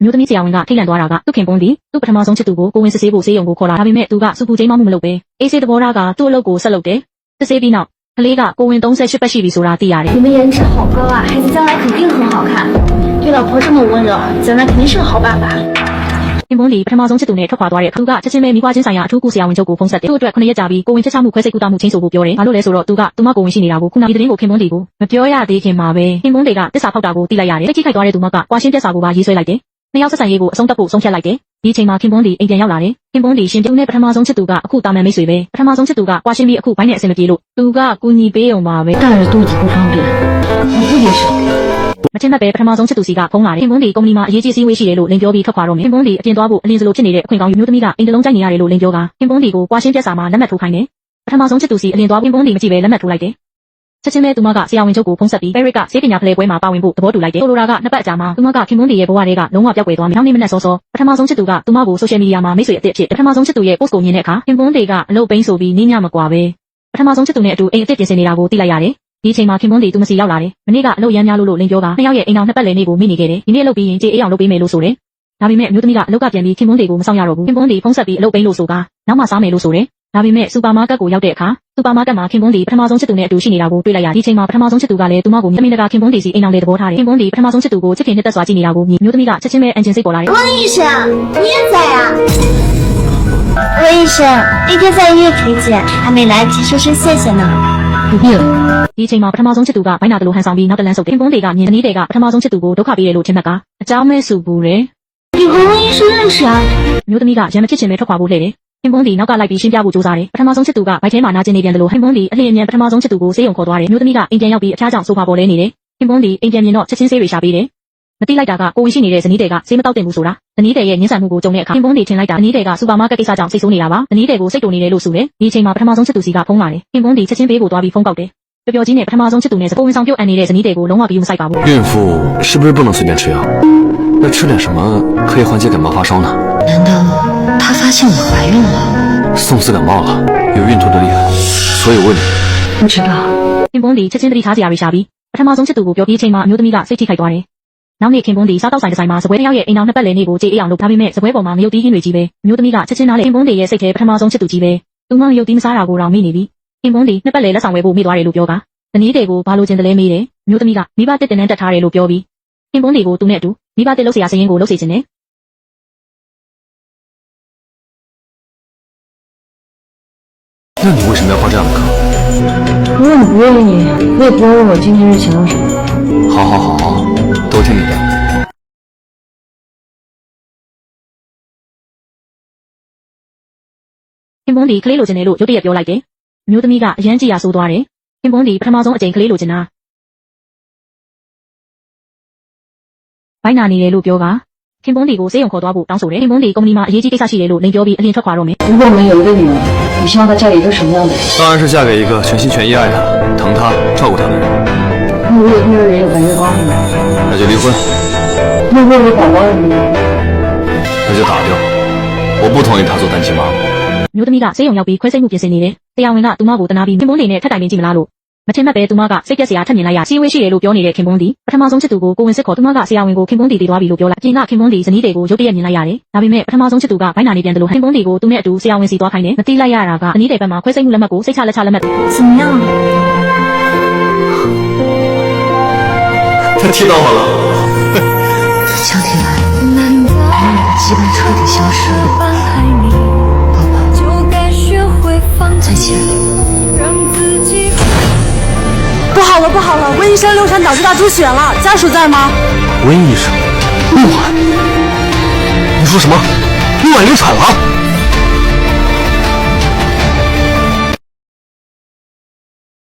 မျိုးသမီးဆရာဝန်ကထိတ်လန့်သွားတာကသူ့ခင်ပွန်းဒီသူ့ပထမဆုံးချစ်သူကိုကိုဝင်စစ်ဆေးဖို့ဆေးရုံကိုခေါ်လာဒါပေမဲ့သူကစူပူချိန်မှမှုမလုပ်ပဲအေးဆေးသဘောထားကသူ့အလုပ်ကိုဆက်လုပ်တယ်စစ်ဆေးပြီးနောက်ကလေးကကိုဝင်38ပတ်ရှိပြီဆိုတာသိရတယ်你们颜值好高啊，孩子将来肯定很好看。对老婆这么温柔，将来肯定是个好爸爸。ခင်ပွန်းဒီပထမဆုံးချစ်သူနဲ့ထွက်ခွာသွားတဲ့သူကချက်ချင်းပဲမိခွာချင်းဆိုင်ရာအထူးကုဆရာဝန်ချုပ်ကိုဖုန်းဆက်တယ်သူ့အတွက်9ရက်ကြာပြီးကိုဝင်ချက်ချမှုခွဲစိတ်ကူတာမှုချင်းဆိုဖို့ပြောတယ်ဘာလို့လဲဆိုတော့သူကသူမကိုဝင်ရှိနေတာကိုခုနကဒီသတင်းကိုခင်ပွန်းဒီကိုမပြောရသေးခင်မှာပဲခင်ပွန်းဒီကတစ္ဆာဖောက်တာကိုသိလိုက်ရတယ်တိတ်ခိခိုက်သွားတဲ့သူမကကွာရှင်းပြက်စာကိုပါရေးဆွဲလိုက်တယ်နှစ်ယောက်ဆက်ဆံရေးကိုအဆုံးသတ်ဖို့ဆုံးဖြတ်လိုက်တယ်ဒီအချိန်မှာခင်ပွန်းဒီအိမ်ပြန်ရောက်လာတယ်ခင်ပွန်းဒီရှင်ပြုံးနဲ့ပထမဆုံးချစ်သူကအခုတာမန်မိတ်ဆွေပဲပထမဆုံးချစ်သူကကွာရှင်းပြီးအခုဘိုင်းနဲ့အဆင်မပြေလို့သူကကူညီပေးအောင်ပါပဲ大人肚子不方便，我不也是。မချင်းမဲ့ပဲပထမဆုံးချစ်သူစီကဖုန်းလာတယ်ခင်ပွန်းဒီကုမ္ပဏီမှာအရေးကြီးစည်းဝေးရှိတယ်လို့လင်ပြောပြီးထွက်ခွာတော့မယ်ခင်ပွန်းဒီအပြင်သွားဖို့အလင်းစလိုဖြစ်နေတဲ့အခွင့်ကောင်းယူမျိုးသမီးကအိမ်တလုံးကြိုက်နေရတယ်လို့လင်ပြောကခင်ပွန်းဒီကိုကွာရှင်းပြက်စာမှာလက်မှတ်ထိုးခိုင်းတယ်ပထမဆုံးချစ်သူစီအလင်းသွားခင်ပွန်းဒီမကြည့်ပဲလက်မှတ်ထိုးလိုက်တယ်ချက်ချင်းပဲသူမကဆရာဝန်ချုပ်ကိုဖုန်းဆက်ပြီးပဲရစ်ကဆေးပညာဖလှယ်ပွဲမှာပါဝင်ဖို့သဘောတူလိုက်တယ်ဆိုလိုတာကနှစ်ပတ်အကြာမှာသူမကခင်ပွန်းဒီရဲ့ဘဝတွေကလုံးဝပြောက်ကွယ်သွားမယ်နောက်နေ့မနက်စောစောပထမဆုံးချစ်သူကသူမကိုဆိုရှယ်မီဒီယာမှာမိတ်ဆွေအစ်စ်အဖြစ်ပထမဆုံးချစ်သူရဲ့ post ကိုမြင်တဲ့အခါခင်ပွန်းဒီကအလုပ်ပိန်းဆိုပြီးနင်းညမကွာပဲပထမဆုံးချစ်သူနဲ့အတူအိမ်အစ်စ်ပြင်ဆင်နေတာကိုသိလိုက်ရတယ်ဒီအချိန်မှာခင်ပွန်းဒီသူမစီရောက်လာတယ်မနေ့ကအလုပ်ရမ်းများလို့လင်းပြောကနှစ်ယောက်ရဲ့အိမ်အောင်နှစ်ပတ်လည်နေ့ကိုမိနေခဲ့တယ်ဒီနေ့အလုပ်ပြီးရင်ကြေးအေးအောင်လုပ်ပေးမယ်လို့ဆိုတယ်ဒါပေမဲ့အမျိုးသမီးကအလုပ်ကပြန်ပြီးခင်ပွန်းဒီကိုမဆောင်ရတော့ဘူးခင်ပွန်းဒီဖုန်းဆက်ပြီးအလုပ်ပိန်းလို့ဆိုကနောက်မှစားမယ်လို့ဆိုတယ်ဒါပေမဲ့စူပါမားကတ်ကိုရောက်တဲ့အခါစူပါမားကတ်မှာခင်ပွန်းဒီပထမဆုံးချစ်သူနဲ့အတူရှိနေတာကိုတွေ့လိုက်ရဒီအချိန်မှာပထမဆုံးချစ်သူကလည်းသူမကိုမြင်မိတကာခင်ပွန်းဒီစီအိမ်အောင်လေသဘောထားတယ်ခင်ပွန်းဒီပထမဆုံးချစ်သူကိုချစ်ခင်နှစ်သက်စွာကြည့်နေတာကိုမြင်မျိုးသမီးကချက်ချင်းပဲအန်ဂျင်စိတ်ပေါ်လာတယ်温医生，你也在啊？温医生，那天在医院体检，还没来得及说声谢谢呢。不必了。ဒီအချိန်မှာပထမဆုံးချစ်သူကဘိုင်းနာတလူဟန်ဆောင်ပြီးနောက်တလန်းဆုပ်တယ်ခင်ပွန်းဒီကမြင်တဲ့တွေကပထမဆုံးချစ်သူကိုဒုက္ခပေးတယ်လို့ထင်မှတ်ကအကြောင်းမဲဆူပူတယ်你和温医生认识啊？မျိုးသမီးကရံမဖြစ်ချင်ပဲထွက်ခွာဖို့လှည့်တယ်ခင်ပွန်းဒီနောက်ကလိုက်ပြီးရှင်းပြဖို့ကြိုးစားတယ်ပထမဆုံးချစ်သူကဘိုက်ထဲမှာနာကျင်နေပြန်တယ်လို့ခင်ပွန်းဒီအလျင်အမြန်ပထမဆုံးချစ်သူကိုဆေးရုံခေါ်သွားတယ်မျိုးသမီးကအိမ်ပြန်ရောက်ပြီးအဖျားကြောင့်ဆိုဖာပေါ်လဲနေတယ်ခင်ပွန်းဒီအိမ်ပြန်မြင်တော့ချက်ချင်းဆေးတွေရှာပေးတယ်မတိလိုက်တာကကိုဝင်ရှိနေတဲ့ဇနီးတွေကဆေးမတောက်တင်ဘူးဆိုတာဇနီးတွေရဲ့ညှဉ်းဆန်မှုကိုကြုံတဲ့အခါခင်ပွန်းဒီထင်လိုက်တာဇနီးတွေကစူပါမားကတ်ကိစ္စကြောင့်စိတ်ဆိုးနေတာပါဇနီးတွေကိုစိတ်တုန်နေတယ်လို့ဆိုတယ်ဒီအချိန်မှာပထမဆုံးချစ်သူစီကဖုန်းလာတယ်ခင်ပွန်းဒီချက်ချင်းပေးဖို့သွားပြီးဖုန်းကောက်တယ်ပျော်ကြီးနဲ့ပထမဆုံးချစ်သူနဲ့ကိုဝင်ဆောင်ပြုတ်အန်နေတဲ့ဇနီးတွေကိုလုံးဝပြီးမဆိုင်ပါဘူး孕妇是不是不能随便吃药？那吃点什么可以缓解感冒发烧呢？难道她发现我怀孕了？宋思感冒了，有孕吐的厉害，所以问你。不知道。ခင်ပွန်းဒီချက်ချင်းတတိထားစရာတွေရှာပြီးပထမဆုံးချစ်သူကိုပြောပြီးချိန်မှာအမျိုးသမီးကစိတ်ထိခိုက်သွားတယ်နောက်နေ့ခင်ပွန်းဒီစားတောက်ဆိုင်တစ်ဆိုင်မှာစပွဲတစ်ယောက်ရဲ့အိမ်အောင်နှစ်ပတ်လည်နေ့ကိုကြေးအေးအောင်လုပ်ထားပြီးမဲ့စပွဲပေါ်မှာမယုတ်တီးခင်းတွေကြီးပဲအမျိုးသမီးကချက်ချင်းနားလေခင်ပွန်းဒီရဲ့စိတ်ထဲပထမဆုံးချစ်သူကြီးပဲသူမယုတ်တီးမစားတာကိုတော့မိနေပြီခင်ပွန်းဒီနှစ်ပတ်လည်လက်ဆောင်ဝယ်ဖို့မိသွားတယ်လို့ပြောကဇနီးတွေကိုဘာလို့ကျင်တယ်လဲမေးတယ်အမျိုးသမီးကမိဘတစ်တင်နဲ့တက်ထားတယ်လို့ပြောပြီးခင်ပွန်းဒီကိုသူနဲ့အတူမိဘတစ်လှုပ်เสียစရင်ကိုလှုပ်စေခြင်းနဲ့那你为什么要报这样的课？如果你不愿意，我也不会问我今天是想要什么。好好好好，都听你的。ခင်ပွန်းဒီကလေးလိုချင်တယ်လို့ရုတ်တရက်ပြောလိုက်တယ်အမျိုးသမီးကအရန်ကြည်ရဆိုးသွားတယ်ခင်ပွန်းဒီပထမဆုံးအကြိမ်ကလေးလိုချင်တာဘိုင်းနာနေတယ်လို့ပြောကခင်ပွန်းဒီကိုဆေးရုံခေါ်သွားဖို့တောင်းဆိုတယ်ခင်ပွန်းဒီကုမ္ပဏီမှာအရေးကြီးကိစ္စရှိတယ်လို့လင်ပြောပြီးအလင်းထွက်ခွာတော့မယ်如果我们有一个女儿，你希望她嫁给一个什么样的人？当然是嫁给一个全心全意爱她、疼她、照顾她的人。那如果这个人有白月光呢？那就离婚，那会不会宝宝也没有？那就打掉。我不同意她做单亲妈妈。မျိုးသမီးကဆေးရုံရောက်ပြီးခွဲစိတ်မှုပြင်ဆင်နေတယ်တရားဝင်ကသူမကိုတနာပြီးခင်ပွန်းနေနဲ့ထက်တိုင်နေကြည့်မလားလို့မထင်မှတ်ပဲသူမကစိတ်ပြက်စရာထပ်မြင်လိုက်ရစီဝေးရှိတယ်လို့ပြောနေတဲ့ခင်ပွန်းဒီပထမဆုံးချစ်သူကိုကိုဝင်စစ်ခေါ်သူမကဆရာဝန်ကိုခင်ပွန်းဒီတည်သွားပြီလို့ပြောလိုက်အပြင်ကခင်ပွန်းဒီဇနီးတွေကိုရုတ်တရက်မြင်လိုက်ရတယ်ဒါပေမဲ့ပထမဆုံးချစ်သူကဘိုင်းနာနေပြန်တယ်လို့ခင်ပွန်းဒီကိုသူနဲ့အတူဆရာဝန်စီသွားခိုင်းတယ်မတိလိုက်ရတာကဇနီးတွေဘက်မှာခွဲစိတ်မှုလက်မှတ်ကိုစိတ်ချလက်ချလက်မှတ်怎么样？他听到我了。江天来，我们的羁绊彻底消失了。宝宝，再见。不好了，不好了！温医生流产导致大出血了，家属在吗？温医生，陆婉，你说什么？陆婉流产了？